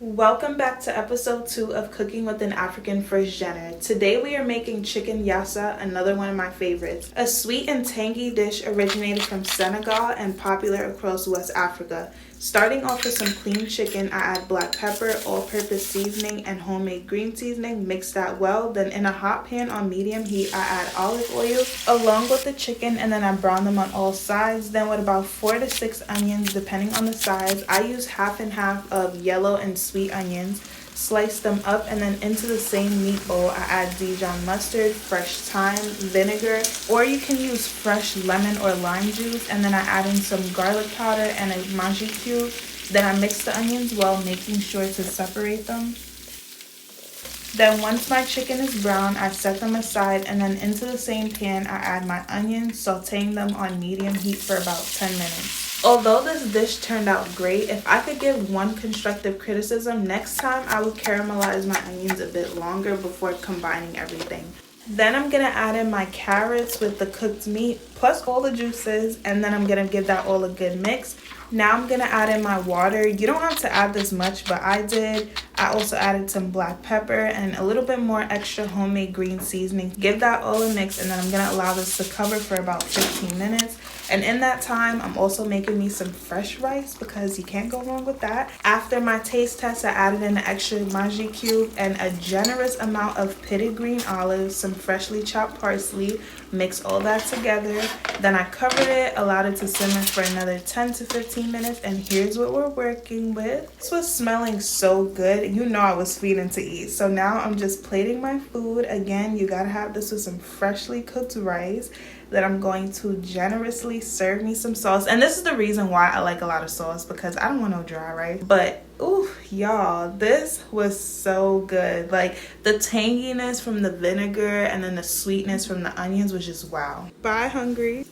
Welcome back to episode 2 of Cooking with an African First Gener. Today we are making chicken yassa, another one of my favorites. A sweet and tangy dish originated from Senegal and popular across West Africa. Starting off with some clean chicken, I add black pepper, all-purpose seasoning, and homemade green seasoning. Mix that well. Then in a hot pan on medium heat, I add olive oil along with the chicken, and then I brown them on all sides. Then with about 4 to 6 onions, depending on the size, I use half and half of yellow and sweet onions. Slice them up, and then into the same meat bowl I add Dijon Mustard, fresh thyme, vinegar, or you can use fresh lemon or lime juice, and then I add in some garlic powder and a Maggi cube. Then I mix the onions well, making sure to separate them. Then once my chicken is brown, I set them aside, and then into the same pan I add my onions, sauteing them on medium heat for about 10 minutes. Although this dish turned out great, if I could give one constructive criticism, next time I would caramelize my onions a bit longer before combining everything. Then I'm going to add in my carrots with the cooked meat, plus all the juices, and then I'm going to give that all a good mix. Now I'm going to add in my water. You don't have to add this much, but I did. I also added some black pepper and a little bit more extra homemade green seasoning. Give that all a mix, and then I'm going to allow this to cover for about 15 minutes. And in that time, I'm also making me some fresh rice because you can't go wrong with that. After my taste test, I added in an extra Maggi cube and a generous amount of pitted green olives, some freshly chopped parsley. Mix all that together. Then I covered it, allowed it to simmer for another 10 to 15 minutes, and here's what we're working with. This was smelling so good. You know I was feeding to eat. So now I'm just plating my food. Again, you gotta have this with some freshly cooked rice. That I'm going to generously serve me some sauce. And this is the reason why I like a lot of sauce, because I don't want no dry rice. But ooh, y'all, this was so good. Like the tanginess from the vinegar and then the sweetness from the onions was just wow. Bye, hungry.